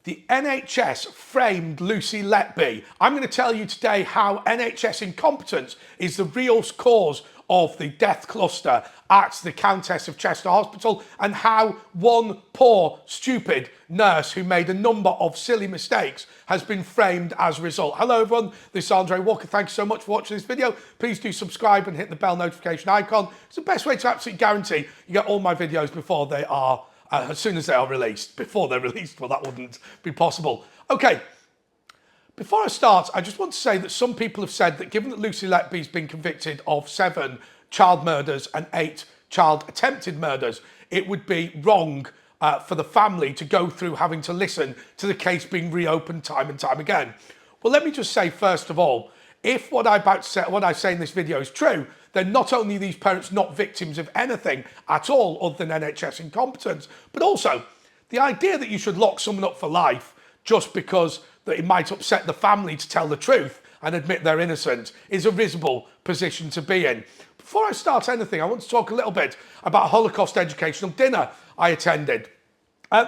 The NHS framed Lucy Letby. I'm going to tell you today how NHS incompetence is the real cause of the death cluster at the Countess of Chester Hospital, and how one poor, stupid nurse who made a number of silly mistakes has been framed as a result. Hello everyone, this is Andre Walker. Thanks so much for watching this video. Please do subscribe and hit the bell notification icon. It's the best way to absolutely guarantee you get all my videos before they are as soon as they are released. Before they're released, well, that wouldn't be possible. Okay, before I start, I just want to say that some people have said that given that Lucy Letby's been convicted of 7 child murders and 8 child attempted murders, it would be wrong for the family to go through having to listen to the case being reopened time and time again. Well, let me just say, first of all, if what I say in this video is true, then not only are these parents not victims of anything at all other than NHS incompetence, but also the idea that you should lock someone up for life just because that it might upset the family to tell the truth and admit they're innocent is a risible position to be in. Before I start anything, I want to talk a little bit about a Holocaust educational dinner I attended.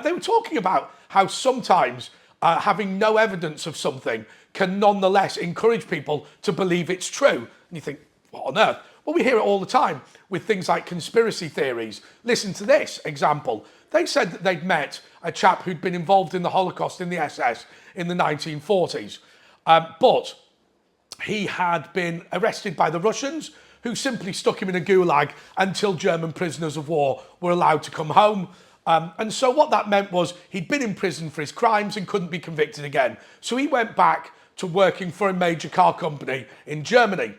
They were talking about how sometimes having no evidence of something can nonetheless encourage people to believe it's true. And you think, what on earth? Well, we hear it all the time with things like conspiracy theories. Listen to this example. They said that they'd met a chap who'd been involved in the Holocaust in the SS in the 1940s. But he had been arrested by the Russians, who simply stuck him in a gulag until German prisoners of war were allowed to come home. And so what that meant was he'd been in prison for his crimes and couldn't be convicted again. So he went back to working for a major car company in Germany.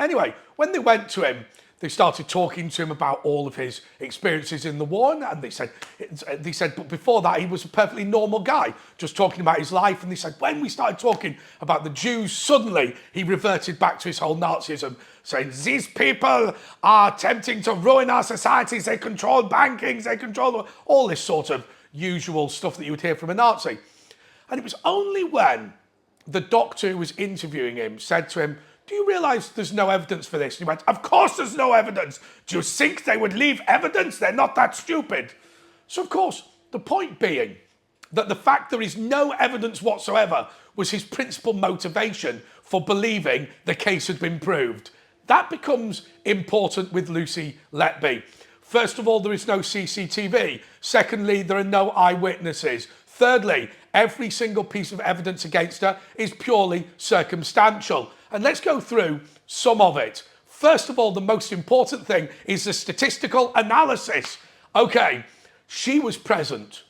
Anyway, when they went to him, they started talking to him about all of his experiences in the war, and they said, but before that, he was a perfectly normal guy, just talking about his life. And they said, when we started talking about the Jews, suddenly he reverted back to his whole Nazism, saying, these people are attempting to ruin our societies, they control banking, they control all this sort of usual stuff that you would hear from a Nazi. And it was only when the doctor who was interviewing him said to him, do you realise there's no evidence for this? And he went, of course there's no evidence. Do you think they would leave evidence? They're not that stupid. So, of course, the point being that the fact there is no evidence whatsoever was his principal motivation for believing the case had been proved. That becomes important with Lucy Letby. First of all, there is no CCTV. Secondly, there are no eyewitnesses. Thirdly, every single piece of evidence against her is purely circumstantial. And let's go through some of it. First of all, the most important thing is the statistical analysis. Okay, she was present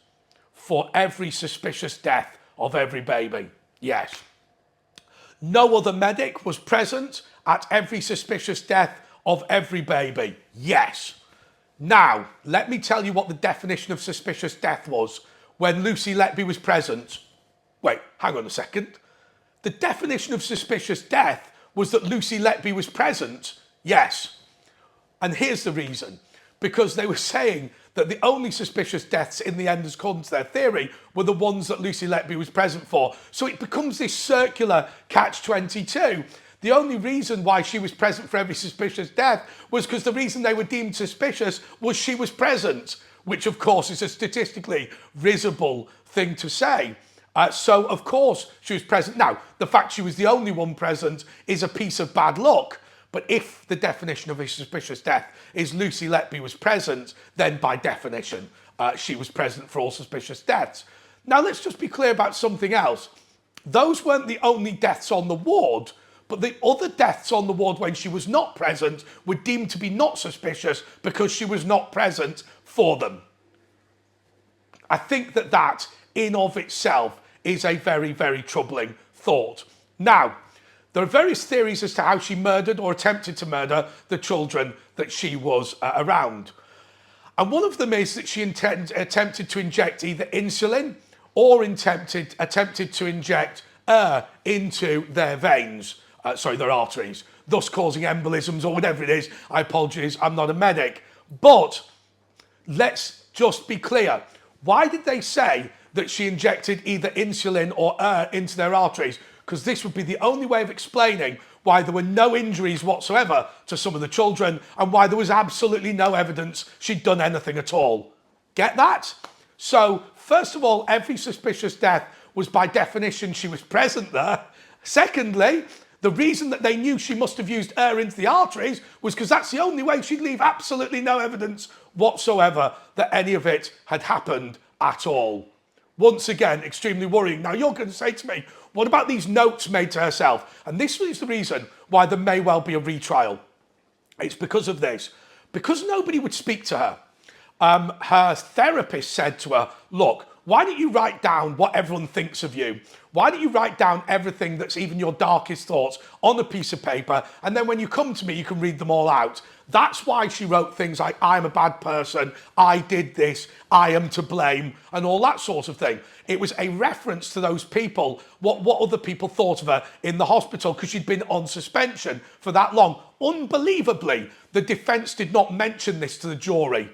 for every suspicious death of every baby. Yes. No other medic was present at every suspicious death of every baby. Yes. Now, let me tell you what the definition of suspicious death was when Lucy Letby was present. Wait, hang on a second. The definition of suspicious death was that Lucy Letby was present. Yes. And here's the reason. Because they were saying that the only suspicious deaths in the end, according to their theory, were the ones that Lucy Letby was present for. So it becomes this circular catch-22. The only reason why she was present for every suspicious death was because the reason they were deemed suspicious was she was present, which of course is a statistically risible thing to say. So, of course, she was present. Now, the fact she was the only one present is a piece of bad luck. But if the definition of a suspicious death is Lucy Letby was present, then by definition, she was present for all suspicious deaths. Now, let's just be clear about something else. Those weren't the only deaths on the ward, but the other deaths on the ward when she was not present were deemed to be not suspicious because she was not present for them. I think that that, in of itself, is a very, very troubling thought. Now, there are various theories as to how she murdered or attempted to murder the children that she was around. And one of them is that she attempted to inject either insulin or attempted to inject air into their veins, their arteries, thus causing embolisms or whatever it is. I apologise, I'm not a medic. But let's just be clear. Why did they say that she injected either insulin or air into their arteries? Because this would be the only way of explaining why there were no injuries whatsoever to some of the children and why there was absolutely no evidence she'd done anything at all. Get that? So First of all, every suspicious death was by definition she was present there. Secondly, the reason that they knew she must have used air into the arteries was because that's the only way she'd leave absolutely no evidence whatsoever that any of it had happened at all. Once again, extremely worrying. Now, you're going to say to me, what about these notes made to herself? And this is the reason why there may well be a retrial. It's because of this. Because nobody would speak to her, her therapist said to her, look, why don't you write down what everyone thinks of you? Why don't you write down everything that's even your darkest thoughts on a piece of paper, and then when you come to me, you can read them all out. That's why she wrote things like, I'm a bad person, I did this, I am to blame, and all that sort of thing. It was a reference to those people, what other people thought of her in the hospital, because she'd been on suspension for that long. Unbelievably, the defence did not mention this to the jury.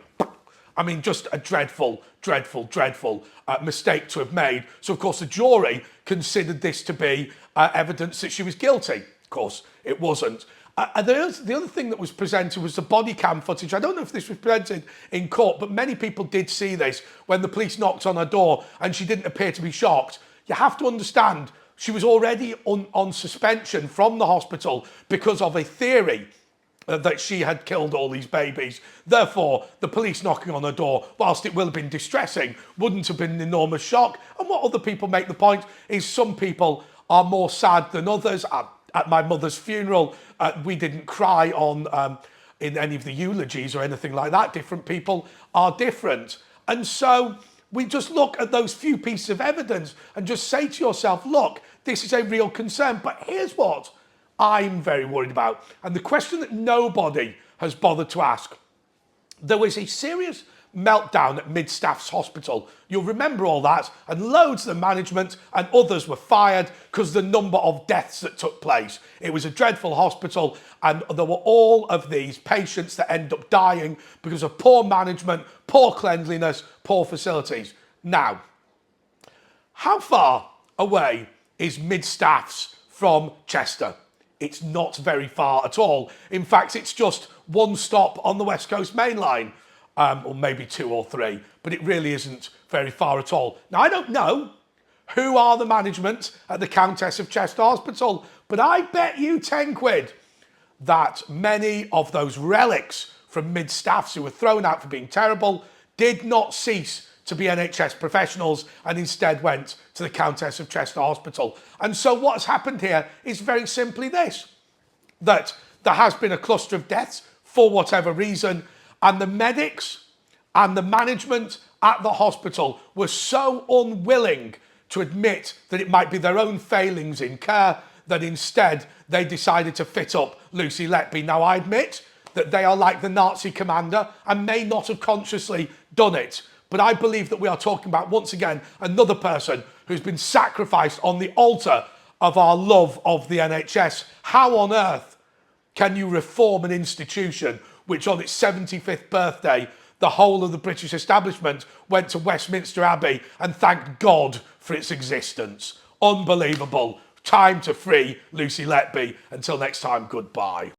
I mean, just a dreadful, dreadful, dreadful mistake to have made. So, of course, the jury considered this to be evidence that she was guilty. Of course, it wasn't. The other thing that was presented was the body cam footage. I don't know if this was presented in court, but many people did see this when the police knocked on her door and she didn't appear to be shocked. You have to understand, she was already on suspension from the hospital because of a theory that she had killed all these babies. Therefore, the police knocking on her door, whilst it will have been distressing, wouldn't have been an enormous shock. And what other people make the point is some people are more sad than others. At my mother's funeral, we didn't cry in any of the eulogies or anything like that. Different people are different. And so we just look at those few pieces of evidence and just say to yourself, look, this is a real concern. But here's what I'm very worried about. And the question that nobody has bothered to ask. There was a serious meltdown at Mid-Staffs Hospital. You'll remember all that. And loads of the management and others were fired because the number of deaths that took place. It was a dreadful hospital, and there were all of these patients that end up dying because of poor management, poor cleanliness, poor facilities. Now, how far away is Mid-Staffs from Chester? It's not very far at all. In fact, it's just one stop on the West Coast Main Line, or maybe two or three, but it really isn't very far at all. Now, I don't know who are the management at the Countess of Chester Hospital, but I bet you 10 quid that many of those relics from Mid-Staffs who were thrown out for being terrible did not cease to be NHS professionals and instead went to the Countess of Chester Hospital. And so what's happened here is very simply this, that there has been a cluster of deaths for whatever reason, and the medics and the management at the hospital were so unwilling to admit that it might be their own failings in care that instead they decided to fit up Lucy Letby. Now, I admit that they are like the Nazi commander and may not have consciously done it, but I believe that we are talking about, once again, another person who's been sacrificed on the altar of our love of the NHS. How on earth can you reform an institution which on its 75th birthday, the whole of the British establishment went to Westminster Abbey and thanked God for its existence? Unbelievable. Time to free Lucy Letby. Until next time, goodbye.